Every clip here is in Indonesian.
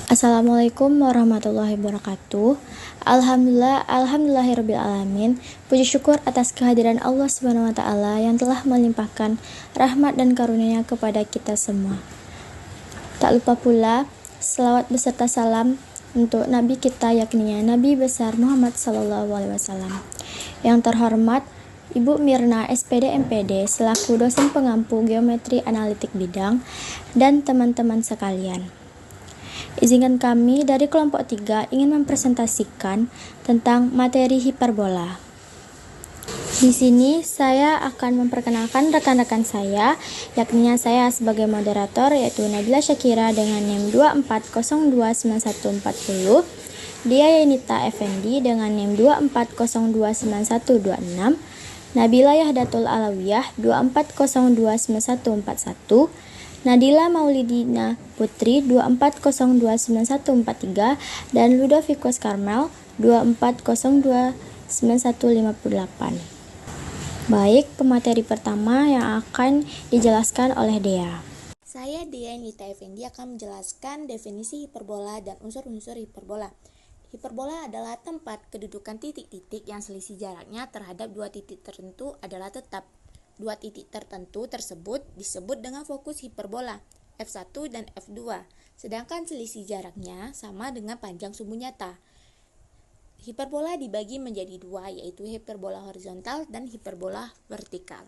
Assalamualaikum warahmatullahi wabarakatuh. Alhamdulillahirabbil alamin. Puji syukur atas kehadiran Allah Subhanahu wa taala yang telah melimpahkan rahmat dan karunia-Nya kepada kita semua. Tak lupa pula selawat beserta salam untuk nabi kita, yakni Nabi besar Muhammad SAW. Yang terhormat Ibu Mirna SPD MPD selaku dosen pengampu geometri analitik bidang dan teman-teman sekalian. Izinkan kami dari kelompok 3 ingin mempresentasikan tentang materi hiperbola. Di sini saya akan memperkenalkan rekan-rekan saya, yakni saya sebagai moderator yaitu Nabila Syakira dengan NIM 24029140, Dia Yenita Effendi dengan NIM 24029126, Nabila Yahdatul Alawiyah 24029141, Nadila Maulidina Putri 24029143 dan Ludovikus Karmel 24029158. Baik, pemateri pertama yang akan dijelaskan oleh Dea. Saya Dia Yenita Effendi akan menjelaskan definisi hiperbola dan unsur-unsur hiperbola. Hiperbola adalah tempat kedudukan titik-titik yang selisih jaraknya terhadap dua titik tertentu adalah tetap. Dua titik tertentu tersebut disebut dengan fokus hiperbola, F1 dan F2, sedangkan selisih jaraknya sama dengan panjang sumbu nyata. Hiperbola dibagi menjadi dua, yaitu hiperbola horizontal dan hiperbola vertikal.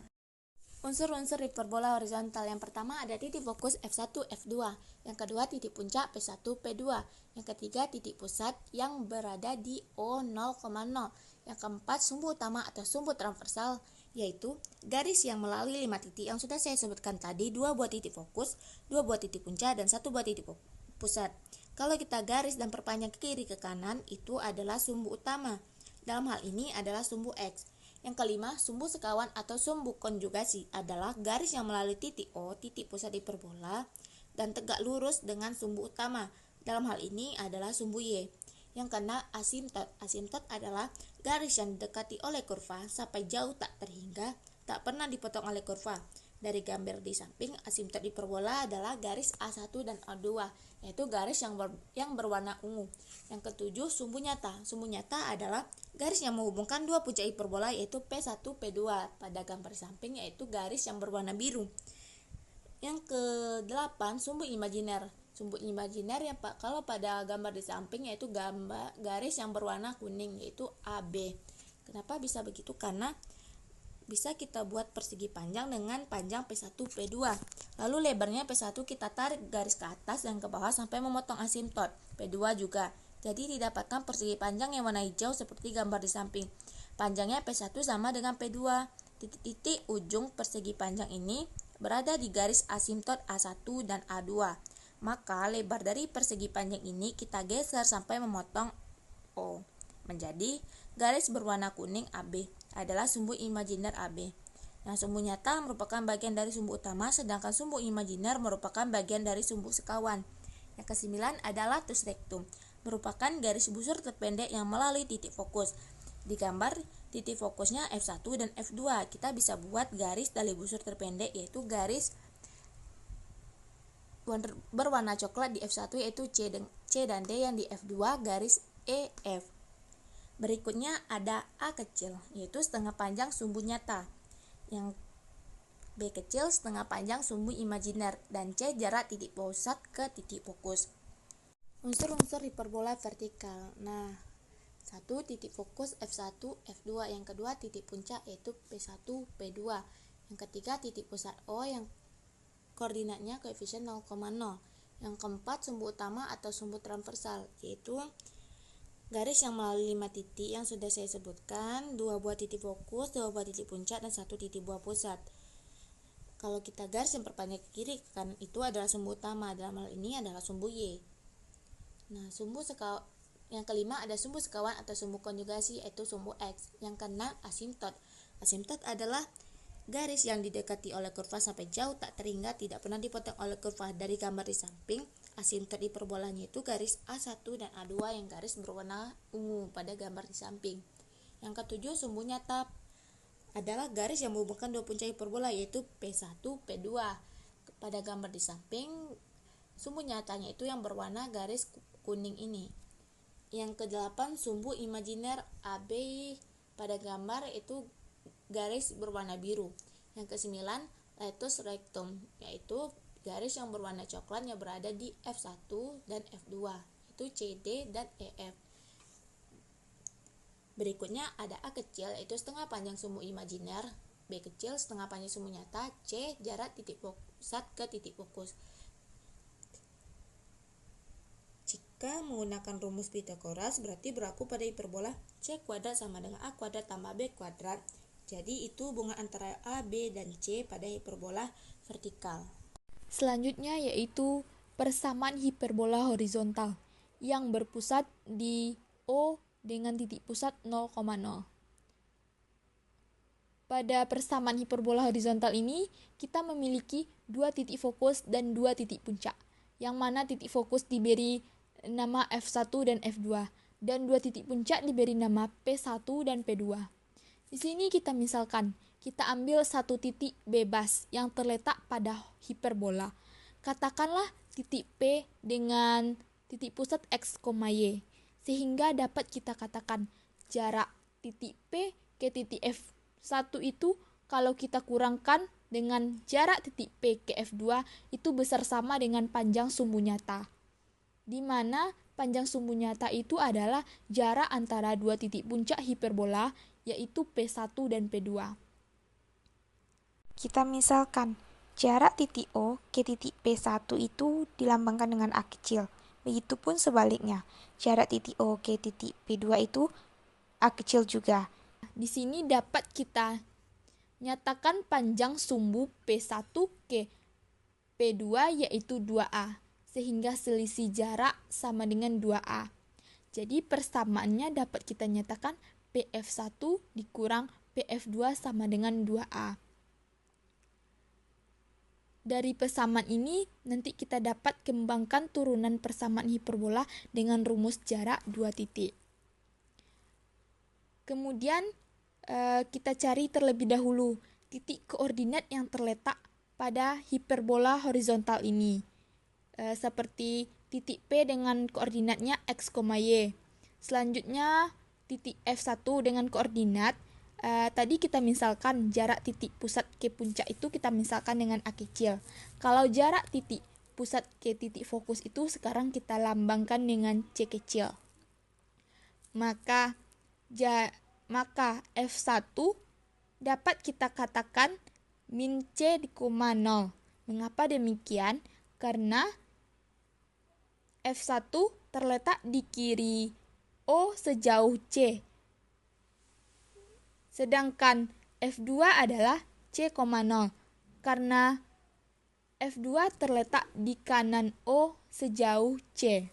Unsur-unsur hiperbola horizontal yang pertama ada titik fokus F1, F2, yang kedua titik puncak P1, P2, yang ketiga titik pusat yang berada di O0,0, yang keempat sumbu utama atau sumbu transversal, yaitu garis yang melalui 5 titik yang sudah saya sebutkan tadi, 2 buah titik fokus, 2 buah titik puncak, dan 1 buah titik pusat. Kalau kita garis dan perpanjang ke kiri ke kanan, itu adalah sumbu utama. Dalam hal ini adalah sumbu X. Yang kelima, sumbu sekawan atau sumbu konjugasi adalah garis yang melalui titik O, titik pusat hiperbola, dan tegak lurus dengan sumbu utama. Dalam hal ini adalah sumbu Y. Yang keenam, asimtot. Asimtot adalah garis yang didekati oleh kurva sampai jauh tak terhingga, tak pernah dipotong oleh kurva. Dari gambar di samping, asimtot hiperbola adalah garis A1 dan A2, yaitu garis yang berwarna ungu. Yang ketujuh, sumbu nyata. Sumbu nyata adalah garis yang menghubungkan dua puncak hiperbola, yaitu P1, P2. Pada gambar samping, yaitu garis yang berwarna biru. Yang kedelapan, sumbu imajiner. Sumbu imajiner yang kalau pada gambar di samping yaitu garis yang berwarna kuning, yaitu AB. Kenapa bisa begitu? Karena bisa kita buat persegi panjang dengan panjang P1, P2. Lalu lebarnya P1 kita tarik garis ke atas dan ke bawah sampai memotong asimtot. P2 juga. Jadi didapatkan persegi panjang yang warna hijau seperti gambar di samping. Panjangnya P1 sama dengan P2. Titik-titik ujung persegi panjang ini berada di garis asimtot A1 dan A2. Maka lebar dari persegi panjang ini kita geser sampai memotong O. Menjadi garis berwarna kuning AB adalah sumbu imajiner AB. Yang sumbu nyata merupakan bagian dari sumbu utama, sedangkan sumbu imajiner merupakan bagian dari sumbu sekawan. Yang kesembilan adalah latus rectum, merupakan garis busur terpendek yang melalui titik fokus. Di gambar titik fokusnya F1 dan F2, kita bisa buat garis tali busur terpendek, yaitu garis berwarna coklat di F1 yaitu C dan D, yang di F2 garis EF. Berikutnya ada A kecil, yaitu setengah panjang sumbu nyata. Yang B kecil setengah panjang sumbu imajiner, dan C jarak titik pusat ke titik fokus. Unsur-unsur hiperbola vertikal. Nah, satu titik fokus F1, F2, yang kedua titik puncak yaitu P1, P2, yang ketiga titik pusat O yang koordinatnya koefisien 0,0. Yang keempat sumbu utama atau sumbu transversal, yaitu garis yang melalui 5 titik yang sudah saya sebutkan, 2 buah titik fokus, 2 buah titik puncak, dan 1 titik buah pusat. Kalau kita garis yang perpanjang ke kiri ke kanan itu adalah sumbu utama, dalam hal ini adalah sumbu Y. Nah, yang kelima ada sumbu sekawan atau sumbu konjugasi, yaitu sumbu X. Yang keenam asimtot. Asimtot adalah garis yang didekati oleh kurva sampai jauh tak terhingga, tidak pernah dipotong oleh kurva. Dari gambar di samping, asimtot hiperbolanya itu garis A1 dan A2 yang garis berwarna ungu pada gambar di samping. Yang ketujuh, sumbu nyata adalah garis yang menghubungkan dua puncak hiperbola, yaitu P1, P2. Pada gambar di samping, Sumbu nyatanya itu yang berwarna garis kuning ini. Yang ke-8 sumbu imajiner AB pada gambar itu garis berwarna biru. Yang ke-9 latus rectum, yaitu garis yang berwarna coklat yang berada di F1 dan F2, itu CD dan EF. Berikutnya ada A kecil, yaitu setengah panjang sumbu imajiner, B kecil setengah panjang sumbu nyata, C jarak titik pusat ke titik fokus. Jika menggunakan rumus Pythagoras, berarti berlaku pada hiperbola C kuadrat sama dengan A kuadrat tambah B kuadrat. Jadi itu hubungan antara A, B, dan C pada hiperbola vertikal. Selanjutnya yaitu persamaan hiperbola horizontal yang berpusat di O dengan titik pusat 0,0. Pada persamaan hiperbola horizontal ini, kita memiliki dua titik fokus dan dua titik puncak, yang mana titik fokus diberi nama F1 dan F2, dan dua titik puncak diberi nama P1 dan P2. Di sini kita misalkan, kita ambil satu titik bebas yang terletak pada hiperbola. Katakanlah titik P dengan titik pusat X, Y, sehingga dapat kita katakan jarak titik P ke titik F1 itu kalau kita kurangkan dengan jarak titik P ke F2 itu besar sama dengan panjang sumbu nyata, di mana panjang sumbu nyata itu adalah jarak antara dua titik puncak hiperbola, yaitu P1 dan P2. Kita misalkan jarak titik O ke titik P1 itu dilambangkan dengan A kecil. Begitupun sebaliknya, jarak titik O ke titik P2 itu A kecil juga. Di sini dapat kita nyatakan panjang sumbu P1 ke P2 yaitu 2A, sehingga selisih jarak sama dengan 2A. Jadi persamaannya dapat kita nyatakan PF1 dikurang PF2 sama dengan 2A. Dari persamaan ini, nanti kita dapat kembangkan turunan persamaan hiperbola dengan rumus jarak dua titik. Kemudian, kita cari terlebih dahulu titik koordinat yang terletak pada hiperbola horizontal ini. Seperti titik P dengan koordinatnya X, Y. Selanjutnya, titik F1 dengan koordinat tadi kita misalkan jarak titik pusat ke puncak itu kita misalkan dengan A kecil. Kalau jarak titik pusat ke titik fokus itu sekarang kita lambangkan dengan C kecil. Maka F1 dapat kita katakan min C di koma 0. Mengapa demikian? Karena F1 terletak di kiri O sejauh C. Sedangkan F2 adalah C,0 karena F2 terletak di kanan O sejauh C.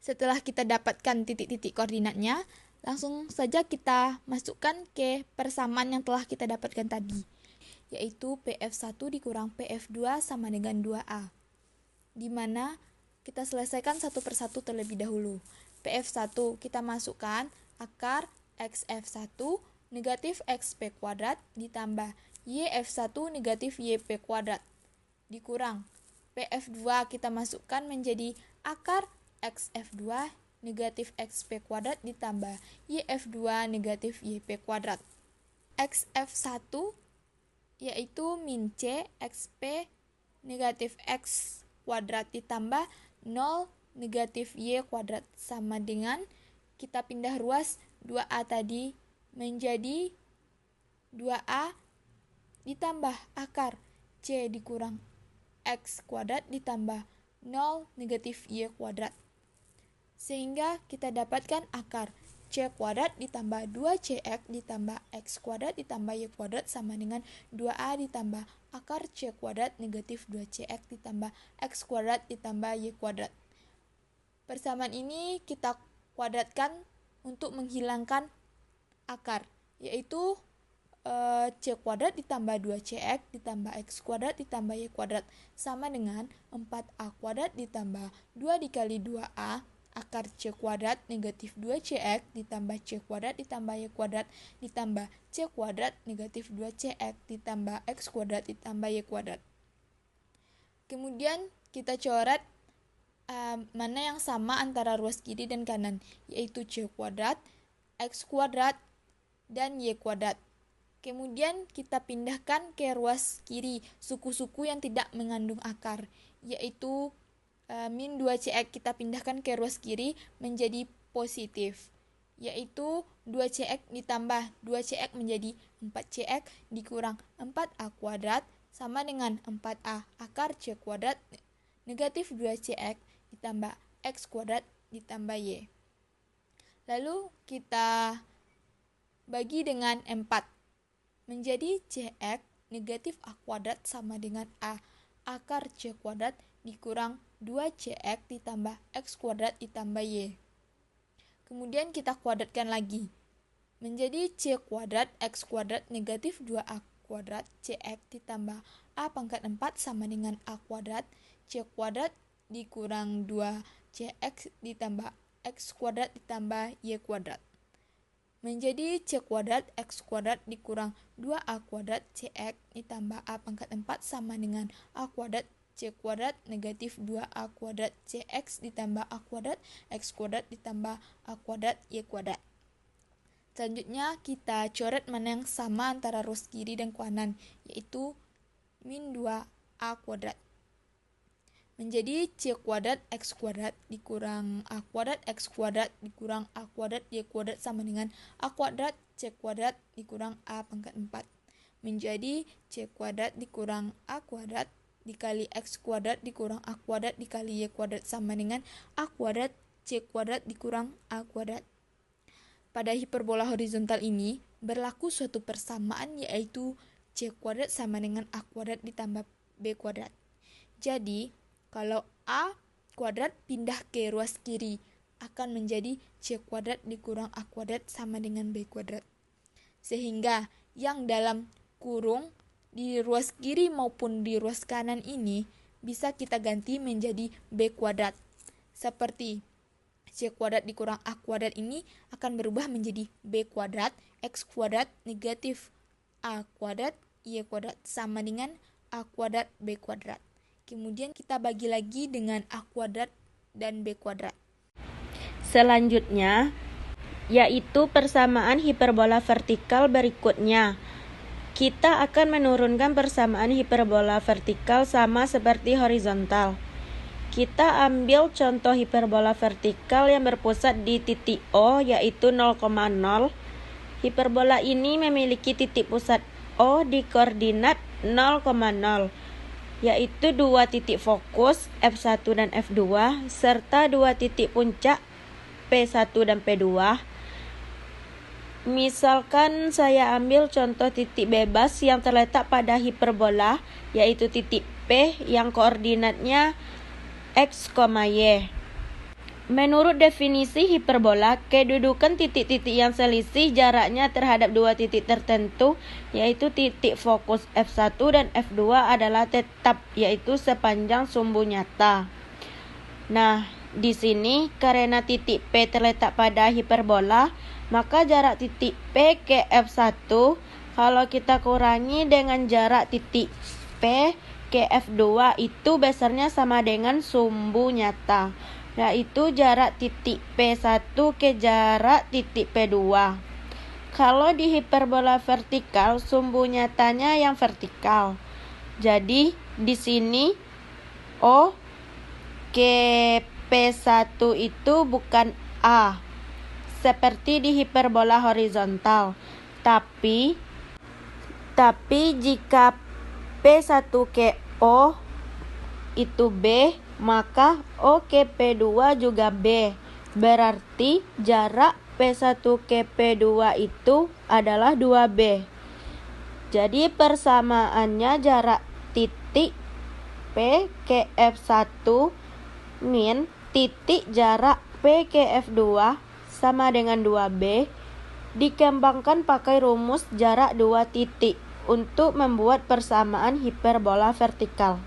Setelah kita dapatkan titik-titik koordinatnya, langsung saja kita masukkan ke persamaan yang telah kita dapatkan tadi, yaitu PF1 dikurang PF2 sama dengan 2A, di mana kita selesaikan satu persatu terlebih dahulu. PF1 kita masukkan akar XF1 negatif XP kuadrat ditambah YF1 negatif YP kuadrat dikurang PF2 kita masukkan menjadi akar XF2 negatif XP kuadrat ditambah YF2 negatif YP kuadrat. XF1 yaitu min C XP negatif X kuadrat ditambah 0 negatif Y kuadrat sama dengan kita pindah ruas 2A tadi menjadi 2A ditambah akar C dikurang X kuadrat ditambah 0 negatif Y kuadrat. Sehingga kita dapatkan akar C kuadrat ditambah 2CX ditambah X kuadrat ditambah Y kuadrat sama dengan 2A ditambah akar C kuadrat negatif 2CX ditambah X kuadrat ditambah Y kuadrat. Persamaan ini kita kuadratkan untuk menghilangkan akar, yaitu C kuadrat ditambah 2CX ditambah X kuadrat ditambah Y kuadrat sama dengan 4A kuadrat ditambah 2 dikali 2A akar C kuadrat negatif 2CX ditambah C kuadrat ditambah Y kuadrat ditambah C kuadrat negatif 2CX ditambah X kuadrat ditambah Y kuadrat. Kemudian kita coret mana yang sama antara ruas kiri dan kanan, yaitu C kuadrat, X kuadrat, dan Y kuadrat. Kemudian kita pindahkan ke ruas kiri suku-suku yang tidak mengandung akar, yaitu min 2CX kita pindahkan ke ruas kiri menjadi positif, yaitu 2CX ditambah 2CX menjadi 4CX dikurang 4A kuadrat sama dengan 4A akar C kuadrat negatif 2CX ditambah X kuadrat ditambah Y. Lalu kita bagi dengan 4. Menjadi CX negatif A kuadrat sama dengan A akar C kuadrat dikurang 2CX ditambah X kuadrat ditambah Y. Kemudian kita kuadratkan lagi. Menjadi C kuadrat X kuadrat negatif 2A kuadrat CX ditambah A pangkat 4 sama dengan A kuadrat C kuadrat dikurang 2CX ditambah X kuadrat ditambah Y kuadrat. Menjadi C kuadrat X kuadrat dikurang 2A kuadrat CX ditambah A pangkat 4 sama dengan A kuadrat C kuadrat negatif 2A kuadrat CX ditambah A kuadrat X kuadrat ditambah A kuadrat Y kuadrat. Selanjutnya kita coret mana yang sama antara ruas kiri dan kanan, yaitu min 2A kuadrat. Menjadi C kuadrat X kuadrat dikurang A kuadrat X kuadrat dikurang A kuadrat Y kuadrat sama dengan A kuadrat C kuadrat dikurang A pangkat 4. Menjadi C kuadrat dikurang A kuadrat dikali X kuadrat dikurang A kuadrat dikali Y kuadrat sama dengan A kuadrat C kuadrat dikurang A kuadrat. Pada hiperbola horizontal ini berlaku suatu persamaan, yaitu C kuadrat sama dengan A kuadrat ditambah B kuadrat. Jadi kalau A kuadrat pindah ke ruas kiri akan menjadi C kuadrat dikurang A kuadrat sama dengan B kuadrat. Sehingga yang dalam kurung di ruas kiri maupun di ruas kanan ini bisa kita ganti menjadi B kuadrat. Seperti C kuadrat dikurang A kuadrat ini akan berubah menjadi B kuadrat X kuadrat negatif A kuadrat Y kuadrat sama dengan A kuadrat B kuadrat. Kemudian kita bagi lagi dengan A kuadrat dan B kuadrat. Selanjutnya, yaitu persamaan hiperbola vertikal berikutnya. Kita akan menurunkan persamaan hiperbola vertikal sama seperti horizontal. Kita ambil contoh hiperbola vertikal yang berpusat di titik O, yaitu 0,0. Hiperbola ini memiliki titik pusat O di koordinat 0,0. Yaitu dua titik fokus F1 dan F2 serta dua titik puncak P1 dan P2. Misalkan saya ambil contoh titik bebas yang terletak pada hiperbola, yaitu titik P yang koordinatnya X, Y. Menurut definisi hiperbola, kedudukan titik-titik yang selisih jaraknya terhadap dua titik tertentu, yaitu titik fokus F1 dan F2 adalah tetap, yaitu sepanjang sumbu nyata. Nah, di sini karena titik P terletak pada hiperbola, maka jarak titik P ke F1 kalau kita kurangi dengan jarak titik P ke F2 itu besarnya sama dengan sumbu nyata, yaitu jarak titik P1 ke jarak titik P2. Kalau di hiperbola vertikal, sumbu nyatanya yang vertikal. Jadi di sini O ke P1 itu bukan A seperti di hiperbola horizontal. Tapi jika P1 ke O itu B, maka O ke P2 juga B. Berarti jarak P1 ke P2 itu adalah 2B. Jadi persamaannya jarak titik P ke F1 min titik jarak P ke F2 sama dengan 2B. Dikembangkan pakai rumus jarak dua titik untuk membuat persamaan hiperbola vertikal.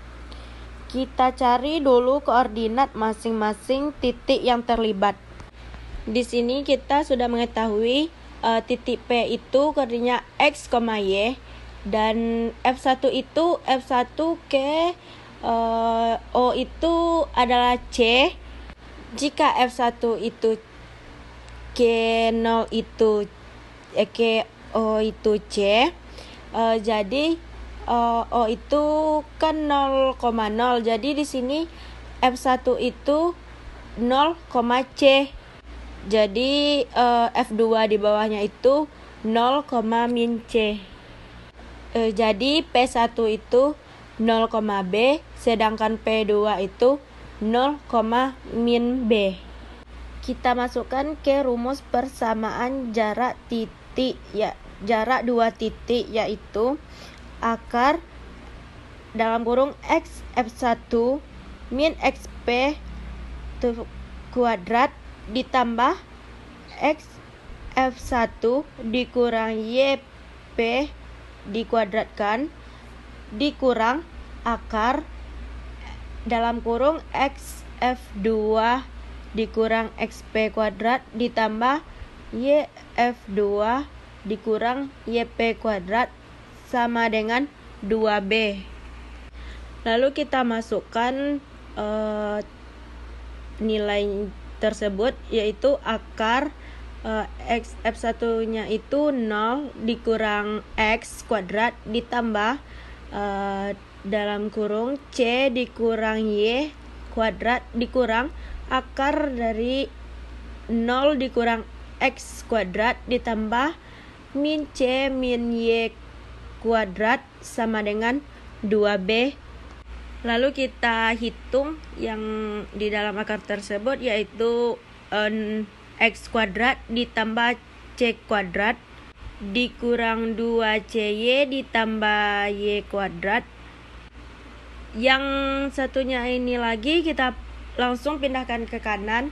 Kita cari dulu koordinat masing-masing titik yang terlibat. Di sini kita sudah mengetahui titik P itu koordinat X, Y, dan F1 itu F1 ke O itu adalah C. Jika F1 itu K0 itu O itu C, jadi O itu kan 0,0. Jadi di sini F1 itu 0, C. Jadi F2 di bawahnya itu 0, min C. Jadi P1 itu 0, B, sedangkan P2 itu 0, min B. Kita masukkan ke rumus persamaan jarak jarak dua titik, yaitu akar dalam kurung X F1 min XP kuadrat ditambah X F1 dikurang YP dikuadratkan dikurang akar dalam kurung X F2 dikurang XP kuadrat ditambah YF2 dikurang YP kuadrat sama dengan 2B. Lalu kita masukkan nilai tersebut, yaitu akar X F1 nya itu 0 dikurang X kuadrat ditambah dalam kurung C dikurang Y kuadrat dikurang akar dari 0 dikurang X kuadrat ditambah min C min Y kuadrat sama dengan 2B. Lalu kita hitung yang di dalam akar tersebut, yaitu X kuadrat ditambah C kuadrat dikurang 2CY ditambah Y kuadrat. Yang satunya ini lagi kita langsung pindahkan ke kanan,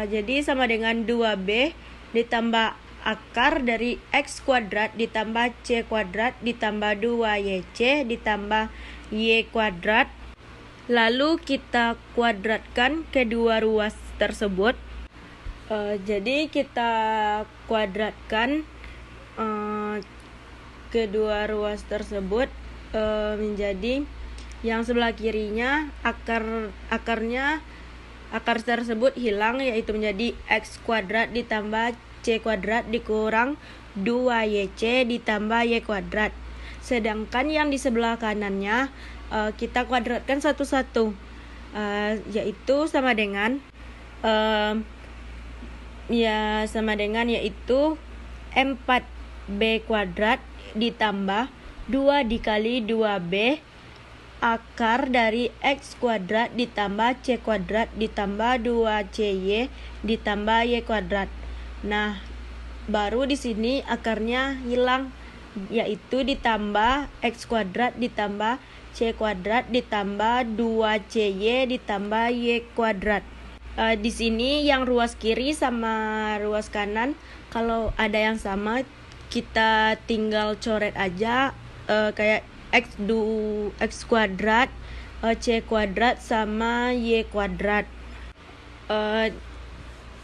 jadi sama dengan 2B ditambah akar dari X kuadrat ditambah C kuadrat ditambah 2YC ditambah Y kuadrat. Lalu kita kuadratkan kedua ruas tersebut. Jadi kita kuadratkan kedua ruas tersebut menjadi yang sebelah kirinya akar tersebut hilang, yaitu menjadi X kuadrat ditambah C kuadrat dikurang 2YC ditambah Y kuadrat. Sedangkan yang di sebelah kanannya kita kuadratkan satu-satu, yaitu sama dengan yaitu 4B kuadrat ditambah 2 dikali 2B akar dari X kuadrat ditambah C kuadrat ditambah 2CY ditambah Y kuadrat. Nah, baru di sini akarnya hilang, yaitu ditambah X kuadrat ditambah C kuadrat ditambah 2CY ditambah Y kuadrat. Di sini yang ruas kiri sama ruas kanan kalau ada yang sama kita tinggal coret aja, kayak X kuadrat, C kuadrat sama Y kuadrat.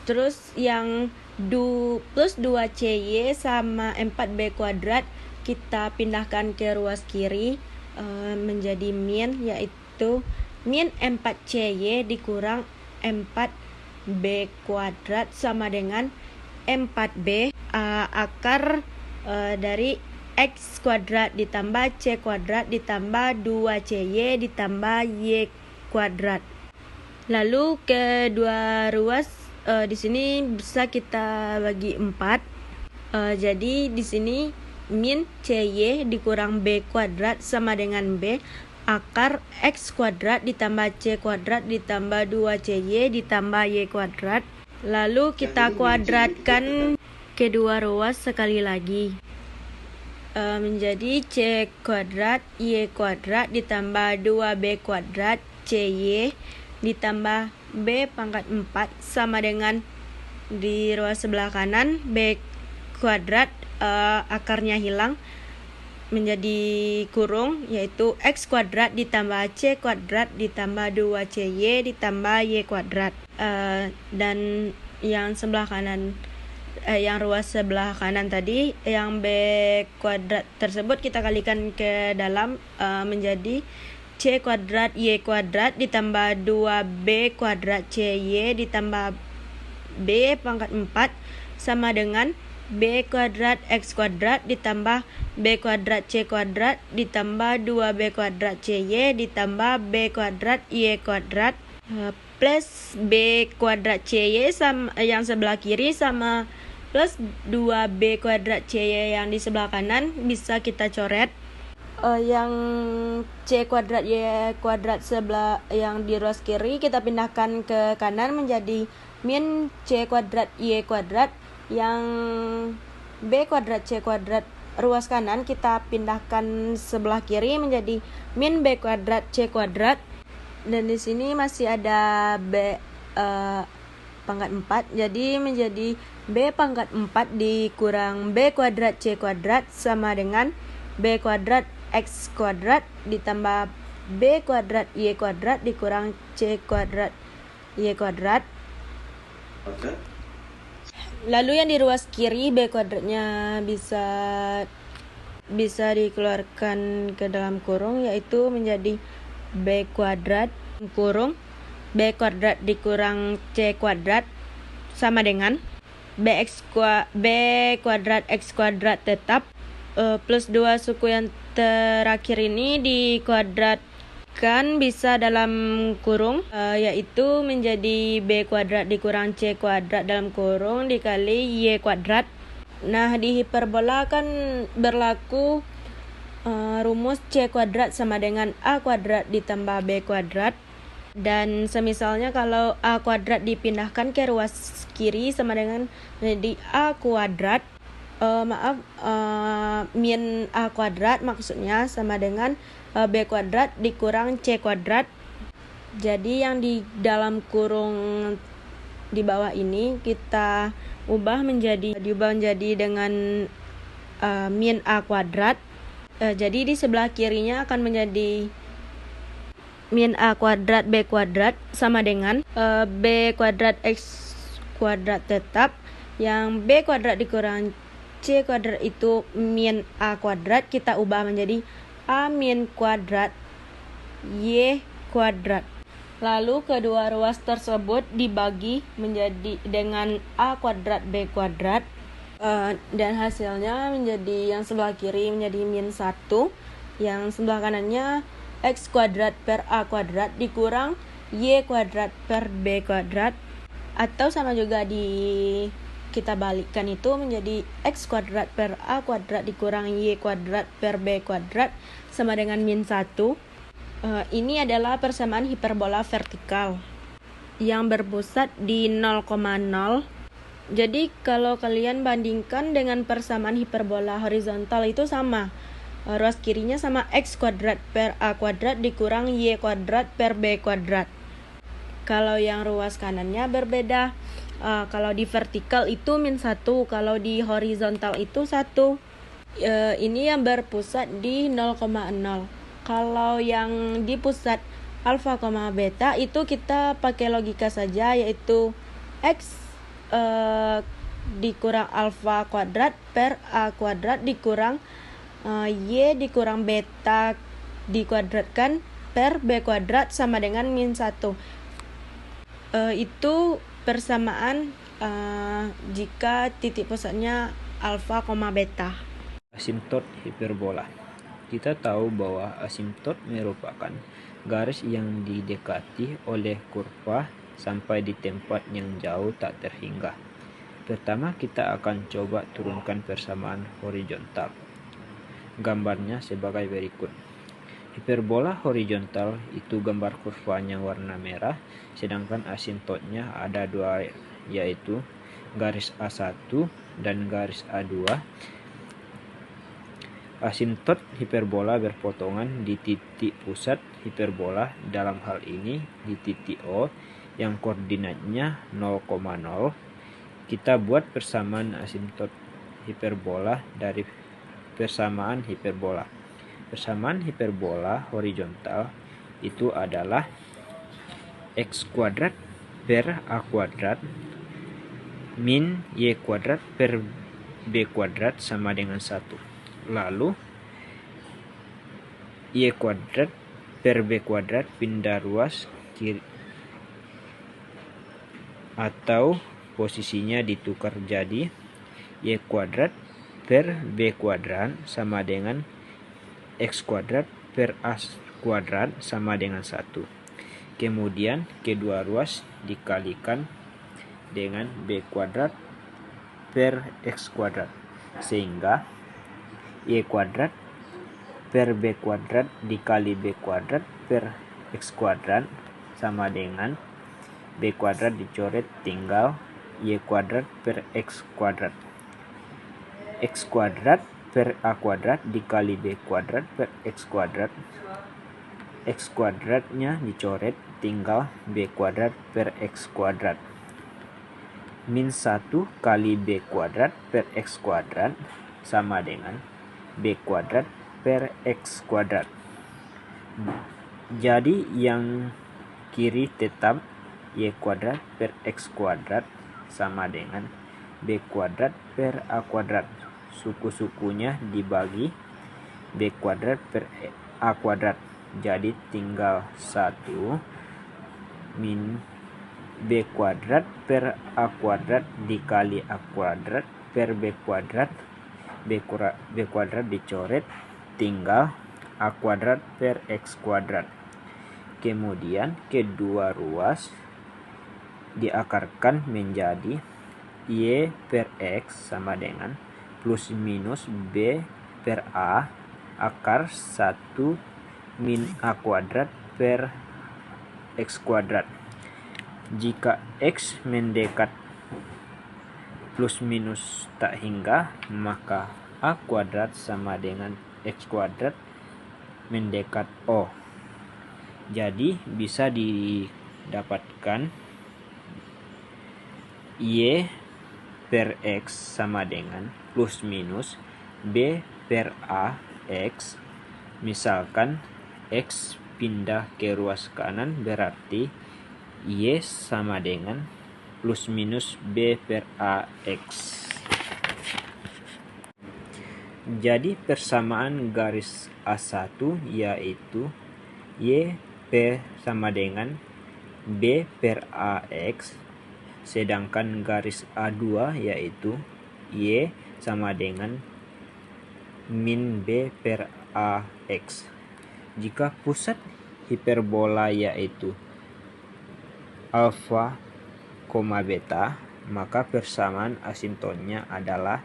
Terus yang plus 2CY sama 4B kuadrat kita pindahkan ke ruas kiri, menjadi min, yaitu min 4CY dikurang 4B kuadrat sama dengan 4B akar dari X kuadrat ditambah C kuadrat ditambah 2CY ditambah Y kuadrat. Lalu kedua ruas di sini bisa kita bagi 4. Jadi di sini min CY dikurang B kuadrat sama dengan B akar X kuadrat ditambah C kuadrat ditambah 2CY ditambah Y kuadrat. Lalu kita kuadratkan kedua ruas sekali lagi, menjadi C kuadrat Y kuadrat ditambah 2B kuadrat CY ditambah B pangkat 4 sama dengan di ruas sebelah kanan B kuadrat, akarnya hilang menjadi kurung, yaitu X kuadrat ditambah C kuadrat ditambah 2CY ditambah Y kuadrat. Dan yang sebelah kanan, yang ruas sebelah kanan tadi, yang B kuadrat tersebut kita kalikan ke dalam, menjadi C kuadrat Y kuadrat ditambah 2B kuadrat CY ditambah B pangkat 4 sama dengan B kuadrat X kuadrat ditambah B kuadrat C kuadrat ditambah 2B kuadrat CY ditambah B kuadrat Y kuadrat plus B kuadrat CY sama yang sebelah kiri sama plus 2B kuadrat CY yang di sebelah kanan bisa kita coret. Yang C kuadrat Y kuadrat sebelah yang di ruas kiri kita pindahkan ke kanan menjadi min C kuadrat Y kuadrat, yang B kuadrat C kuadrat ruas kanan kita pindahkan sebelah kiri menjadi min B kuadrat C kuadrat, dan di sini masih ada B pangkat 4, jadi menjadi B pangkat 4 dikurang B kuadrat C kuadrat sama dengan B kuadrat X kuadrat ditambah B kuadrat Y kuadrat dikurang C kuadrat Y kuadrat. Lalu yang di ruas kiri B kuadratnya bisa dikeluarkan ke dalam kurung, yaitu menjadi B kuadrat kurung B kuadrat dikurang C kuadrat sama dengan B kuadrat X kuadrat tetap plus 2 suku yang terakhir ini dikuadratkan bisa dalam kurung, yaitu menjadi B kuadrat dikurang C kuadrat dalam kurung dikali Y kuadrat. Nah, di hiperbola kan berlaku rumus C kuadrat sama dengan A kuadrat ditambah B kuadrat, dan semisalnya kalau A kuadrat dipindahkan ke ruas kiri sama dengan menjadi A kuadrat, min A kuadrat maksudnya sama dengan B kuadrat dikurang C kuadrat. Jadi yang di dalam kurung di bawah ini kita diubah menjadi dengan min A kuadrat. Jadi di sebelah kirinya akan menjadi min A kuadrat B kuadrat sama dengan B kuadrat X kuadrat tetap, yang B kuadrat dikurang C kuadrat itu min A kuadrat, kita ubah menjadi A min kuadrat Y kuadrat. Lalu kedua ruas tersebut dibagi menjadi dengan A kuadrat B kuadrat, dan hasilnya menjadi yang sebelah kiri menjadi min 1, yang sebelah kanannya X kuadrat per A kuadrat dikurang Y kuadrat per B kuadrat, atau sama juga kita balikkan itu menjadi X kuadrat per A kuadrat dikurang Y kuadrat per B kuadrat sama dengan min 1. Ini adalah persamaan hiperbola vertikal yang berpusat di 0,0. Jadi kalau kalian bandingkan dengan persamaan hiperbola horizontal itu sama. Ruas kirinya sama X kuadrat per A kuadrat dikurang Y kuadrat per B kuadrat. Kalau yang ruas kanannya berbeda. Kalau di vertikal itu min 1, kalau di horizontal itu 1. Ini yang berpusat di 0,0. Kalau yang di pusat alfa, beta itu kita pakai logika saja, yaitu X dikurang alfa kuadrat per A kuadrat dikurang Y dikurang beta dikuadratkan per B kuadrat sama dengan min 1. Itu persamaan jika titik pusatnya alfa, beta. Asimtot hiperbola. Kita tahu bahwa asimtot merupakan garis yang didekati oleh kurva sampai di tempat yang jauh tak terhingga. Pertama, kita akan coba turunkan persamaan horizontal. Gambarnya sebagai berikut. Hiperbola horizontal itu gambar kurvanya warna merah, sedangkan asimtotnya ada dua, yaitu garis A1 dan garis A2. Asimtot hiperbola berpotongan di titik pusat hiperbola, dalam hal ini di titik O yang koordinatnya 0,0. Kita buat persamaan asimtot hiperbola dari persamaan hiperbola. Persamaan hiperbola horizontal itu adalah X kuadrat per A kuadrat min Y kuadrat per B kuadrat sama dengan 1. Lalu Y kuadrat per B kuadrat pindah ruas kiri atau posisinya ditukar jadi Y kuadrat per B kuadrat sama dengan X kuadrat per A kuadrat sama dengan 1. Kemudian kedua ruas dikalikan dengan B kuadrat per X kuadrat, sehingga Y kuadrat per B kuadrat dikali B kuadrat per X kuadrat sama dengan B kuadrat dicoret, tinggal Y kuadrat per X kuadrat. X kuadrat per A kuadrat dikali B kuadrat per X kuadrat. X kuadratnya dicoret, tinggal B kuadrat per X kuadrat. Min 1 kali B kuadrat per X kuadrat sama dengan B kuadrat per X kuadrat. Jadi yang kiri tetap Y kuadrat per X kuadrat sama dengan B kuadrat per A kuadrat. Suku-sukunya dibagi B kuadrat per A kuadrat. Jadi tinggal 1 min B kuadrat per A kuadrat dikali A kuadrat per B kuadrat. B kuadrat dicoret, tinggal A kuadrat per X kuadrat. Kemudian kedua ruas diakarkan menjadi Y per X sama dengan plus minus B per A akar 1 min A kuadrat per X kuadrat. Jika X mendekat plus minus tak hingga, maka A kuadrat sama dengan X kuadrat mendekat O. Jadi bisa didapatkan Y per X sama dengan plus minus B per A X. Misalkan X pindah ke ruas kanan, berarti Y sama dengan plus minus B per A X. Jadi persamaan garis A1 yaitu Y P sama dengan B per A X, sedangkan garis A2 yaitu Y sama dengan min B per A X. Jika pusat hiperbola yaitu alfa, beta, maka persamaan asimptotnya adalah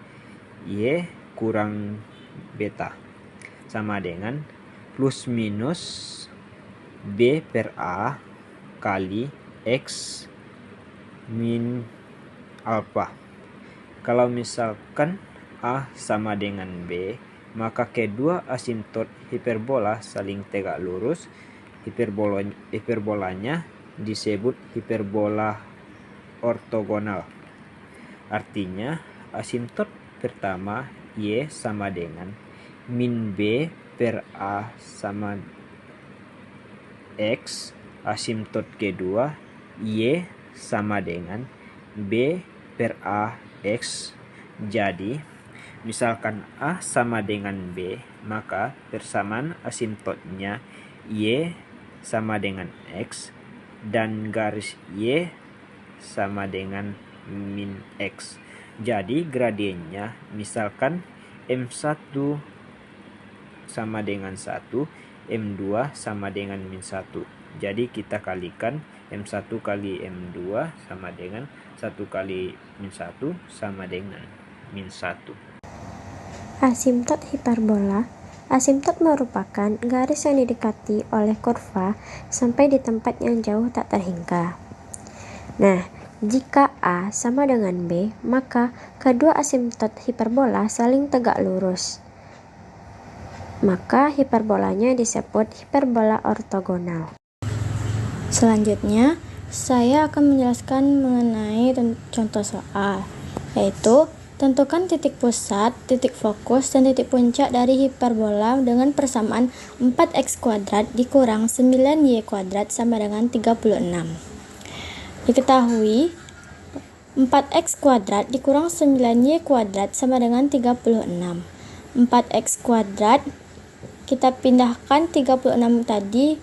Y kurang beta sama dengan plus minus B per A kali X min alfa. Kalau misalkan A sama dengan B, maka kedua asimptot hiperbola saling tegak lurus. Hiperbolanya disebut hiperbola ortogonal. Artinya asimptot pertama Y sama dengan min B per A sama X. Asimptot kedua Y sama dengan B per A X. Jadi misalkan A sama dengan B, maka persamaan asimptotnya Y sama dengan X dan garis Y sama dengan min X. Jadi gradiennya misalkan M1 sama dengan 1, M2 sama dengan min 1. Jadi kita kalikan M1 kali M2 sama dengan 1 kali min 1 sama dengan min 1. Asimptot hiperbola. Asimptot merupakan garis yang didekati oleh kurva sampai di tempat yang jauh tak terhingga. Nah, jika A sama dengan B, maka kedua asimptot hiperbola saling tegak lurus. Maka hiperbolanya disebut hiperbola ortogonal. Selanjutnya, saya akan menjelaskan mengenai contoh soal, yaitu tentukan titik pusat, titik fokus, dan titik puncak dari hiperbola dengan persamaan 4x kuadrat dikurang 9y kuadrat sama dengan 36. Diketahui 4x kuadrat dikurang 9y kuadrat sama dengan 36. 4x kuadrat kita pindahkan 36 tadi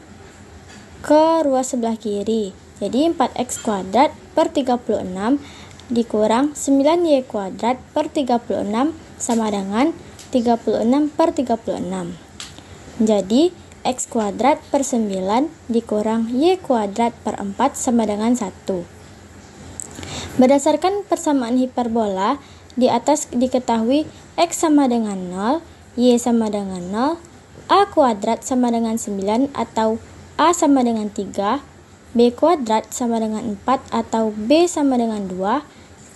ke ruas sebelah kiri. Jadi 4x kuadrat per 36 dikurang 9y kuadrat per 36 sama dengan 36 per 36. Jadi x kuadrat per 9 dikurang y kuadrat per 4 sama dengan 1. Berdasarkan persamaan hiperbola, di atas diketahui x sama dengan 0, y sama dengan 0, a kuadrat sama dengan 9 atau a sama dengan 3, b kuadrat sama dengan 4 atau b sama dengan 2,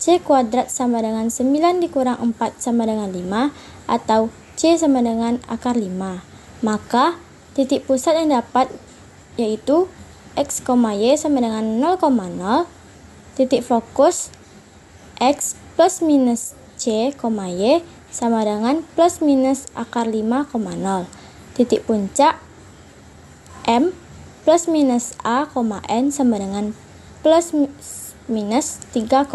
c kuadrat sama dengan 9 dikurang 4 sama dengan 5 atau c sama dengan akar 5. Maka titik pusat yang dapat yaitu x, y sama dengan 0,0, titik fokus x plus minus c, y sama dengan plus minus akar 5,0. Titik puncak m plus minus a, n sama dengan plus minus 3,0.